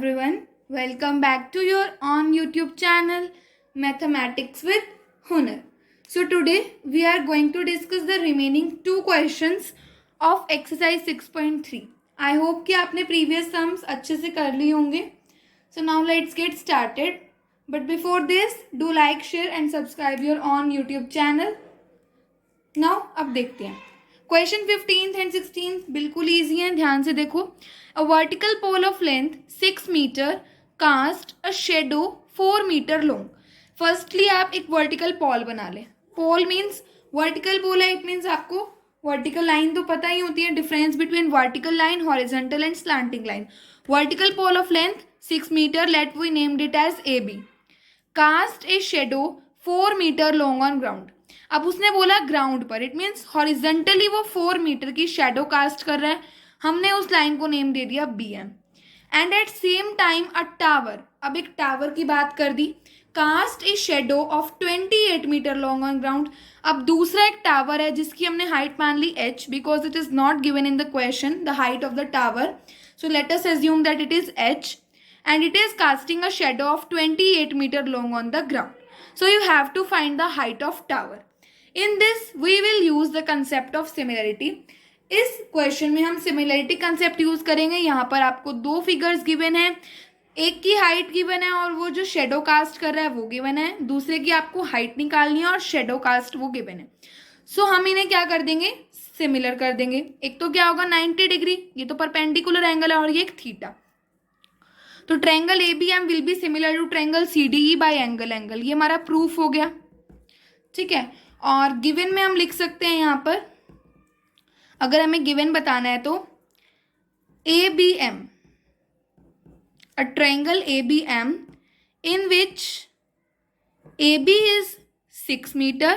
everyone, welcome back to your on YouTube channel Mathematics with Hunar. So today we are going to discuss the remaining two questions of exercise 6.3. I hope कि आपने previous sums अच्छे से कर लिए होंगे. So now let's get started. But before this, do like, share and subscribe your on YouTube channel. Now अब देखते हैं. क्वेश्चन 15th एंड 16th बिल्कुल ईजी है, ध्यान से देखो. A vertical pole of length 6 metre cast a shadow 4 metre long. Firstly आप एक वर्टिकल पोल बना लें. पोल मीन्स वर्टिकल पोल है, इट मीन्स आपको वर्टिकल लाइन तो पता ही होती है. Difference between vertical line, horizontal and slanting line. Vertical pole of length 6 metre, let we named it as A B. Cast a shadow 4 metre long on ground. अब उसने बोला ground पर, इट मीन्स हॉरिजेंटली वो 4 metre की shadow cast कर रहा है. हमने उस लाइन को नेम दे दिया B M. And at same time a tower, अब एक टावर की बात कर दी, cast a shadow of 28 metre long on ground. अब दूसरा एक टावर है जिसकी हमने हाइट मान ली h, because it is not given in the question the height of the tower. So let us assume that it is h and it is casting a shadow of 28 meter long on the ground. So you have to find the height of tower. In this we will use the concept of similarity. इस question में हम similarity concept use करेंगे. यहाँ पर आपको दो figures given है, एक की हाइट गिवन है और वो जो शेडो कास्ट कर रहा है वो गिवन है. दूसरे की आपको हाइट निकालनी है और शेडो कास्ट वो गिवन है. सो हम इन्हें क्या कर देंगे, सिमिलर कर देंगे. एक तो क्या होगा 90 डिग्री, ये तो परपेंडिकुलर एंगल है, और ये एक थीटा. तो triangle ABM will be similar to triangle CDE by angle angle. ये हमारा प्रूफ हो गया, ठीक है. और गिवन में हम लिख सकते हैं यहाँ पर, अगर हमें गिवन बताना है तो ABM, a triangle ABM in which AB is 6 meter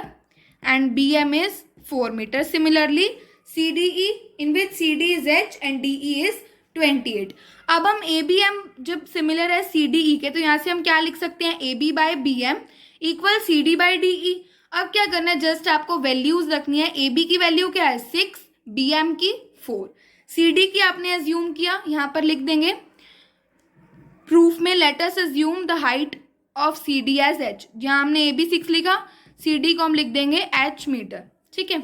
and BM is 4 meter. Similarly CDE in which CD is H and DE is 28. अब हम ABM जब सिमिलर है CDE के, तो यहाँ से हम क्या लिख सकते हैं, AB by BM equal CD by DE. अब क्या करना है, जस्ट आपको वैल्यूज रखनी है. AB की वैल्यू क्या है 6, BM की 4, CD की आपने अज्यूम किया, यहाँ पर लिख देंगे प्रूफ में. Let us assume the height of CD as h. जहाँ हमने AB 6 लिखा, CD को हम लिख देंगे h मीटर, ठीक है.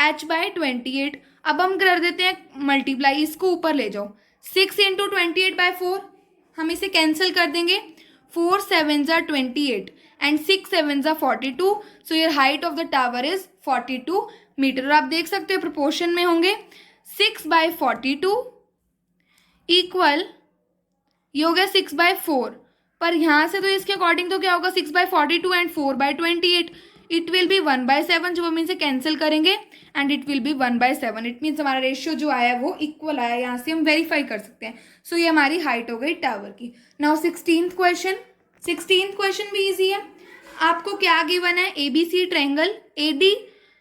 h by 28. अब हम कर देते हैं मल्टीप्लाई, इसको ऊपर ले जाओ. 6 इंटू 28 बाय 4, हम इसे कैंसिल कर देंगे. 4 7 ज़ा 28 एंड 6 7 ज़ा 42. So your height of the tower is 42 metre. और आप देख सकते हो प्रोपोर्शन में होंगे 6 बाय 42 इक्वल, ये हो गया 6 बाय 4. पर यहाँ से तो इसके अकॉर्डिंग तो क्या होगा 6 by 42 and 4 by 28. It will be 1 by 7, जो हम इनसे कैंसिल करेंगे and it will be 1 by 7. It means हमारा रेशियो जो आया वो इक्वल आया. यहाँ से हम वेरीफाई कर सकते हैं. सो ये हमारी हाइट हो गई टावर की. Now 16th question. 16th question भी इजी है. आपको क्या गिवन है, ABC ट्रायंगल AD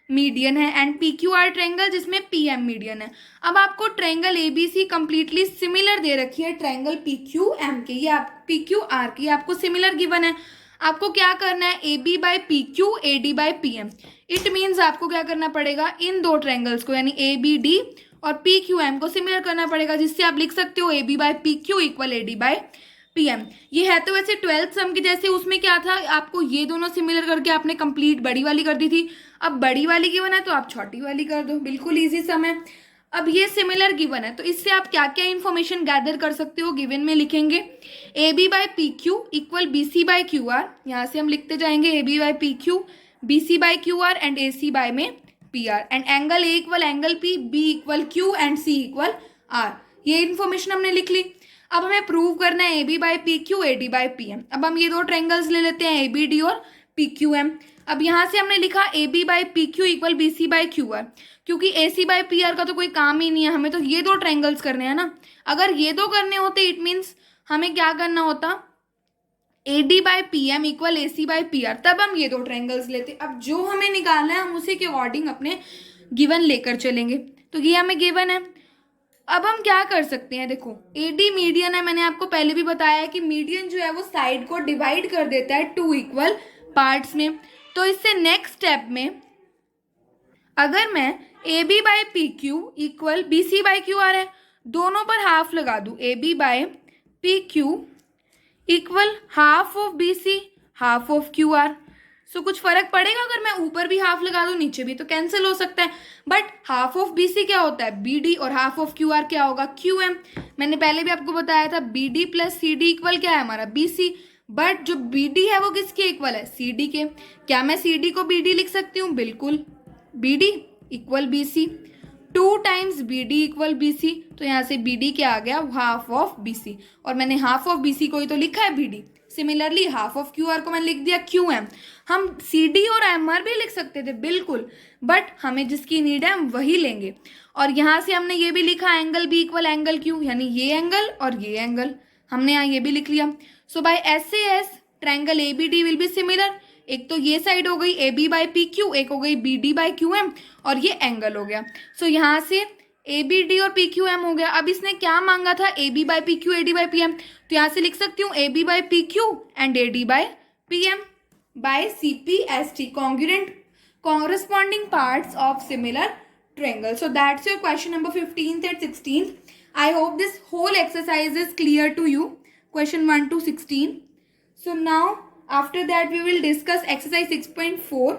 मीडियन है एंड PQR ट्रायंगल जिसमें PM मीडियन है. अब आपको ट्रायंगल ABC कंप्लीटली सिमिलर दे रखी है ट्रायंगल PQM के, ये आप PQR की आपको सिमिलर गिवन है. आपको क्या करना है, AB by PQ AD by PM. It means आपको क्या करना पड़ेगा, इन दो ट्रायंगल्स को यानी ABD और PQM को सिमिलर करना पड़ेगा, जिससे आप लिख सकते हो AB by PQ equal AD by PM. ये है तो वैसे 12th सम के जैसे, उसमें क्या था, आपको ये दोनों सिमिलर करके आपने कंप्लीट बड़ी वाली कर दी थी. अब बड़ी वाली गिवन है तो आप छोटी वाली कर दो, बिल्कुल ईजी सम है. अब ये सिमिलर गिवन है तो इससे आप क्या क्या इन्फॉर्मेशन गैदर कर सकते हो, गिवन में लिखेंगे AB by PQ equal BC by QR. यहाँ से हम लिखते जाएंगे AB by PQ, BC by QR and AC by में PR. And angle A equal angle P, B equal Q and C equal R. ये information हमने लिख ली. अब हमें प्रूव करना है AB by PQ AD by PM. अब हम ये दो ट्रायंगल्स ले लेते हैं ABD और PQM. अब यहाँ से हमने लिखा AB by PQ equal BC by QR, क्योंकि AC बाय PR का तो कोई काम ही नहीं है, हमें तो ये दो ट्रायंगल्स करने हैं ना. अगर ये दो करने होते इट मीन्स हमें क्या करना होता, AD by PM equal AC by PR, तब हम ये दो ट्रायंगल्स लेते. अब जो हमें निकालना है हम उसी के अकॉर्डिंग अपने गिवन लेकर चलेंगे. तो ये हमें गिवन है. अब हम क्या कर सकते हैं, देखो AD मीडियन है, मैंने आपको पहले भी बताया है कि मीडियन जो है वो साइड को डिवाइड कर देता है 2 इक्वल पार्ट्स में. तो इससे नेक्स्ट स्टेप में अगर मैं AB by PQ equal BC by QR है, दोनों पर हाफ लगा दूं, AB by P Q equal half of B C half of Q R. So कुछ फर्क पड़ेगा अगर मैं ऊपर भी हाफ लगा दूं नीचे भी, तो कैंसिल हो सकता है. But half of B C क्या होता है, बी डी, और हाफ ऑफ क्यू आर क्या होगा, क्यू एम. मैंने पहले भी आपको बताया था B D plus C D equal क्या है हमारा, बी सी. बट जो बी डी है वो किसके इक्वल है, सी डी के. क्या मैं सी डी को बी डी लिख सकती हूँ, बिल्कुल. B D equal B C, 2 times B D equal B C. तो यहाँ से बी डी क्या आ गया, हाफ ऑफ बी सी. और मैंने हाफ ऑफ बी सी को ही तो लिखा है B D. Similarly half of Q R को मैंने लिख दिया क्यू एम. हम सी डी और एम आर भी लिख सकते थे बिल्कुल, बट हमें जिसकी नीड है हम वही लेंगे. और यहाँ से हमने ये भी लिखा angle B equal angle Q, यानी ये एंगल और ये एंगल हमने यहाँ ये भी लिख लिया. So by S A S triangle A B D will be similar. एक तो ये साइड हो गई A B by P Q, एक हो गई B D by Q M, और ये एंगल हो गया. सो यहाँ से ए बी डी और पी क्यू एम हो गया. अब इसने क्या मांगा था, A B by P Q A D by P M. तो यहाँ से लिख सकती हूँ A B by P Q and A D by P M by C P S T, congruent corresponding parts of similar triangle. So that's your question number 15th and 16th. I hope this whole exercise is clear to you, question 1 to 16. So now after that we will discuss exercise 6.4.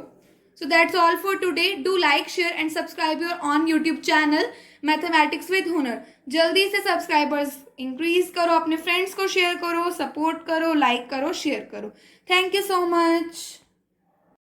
So that's all for today. Do like, share and subscribe your on YouTube channel Mathematics with Hunar. जल्दी से subscribers increase करो, अपने friends को share करो, support करो, like करो, share करो. Thank you so much.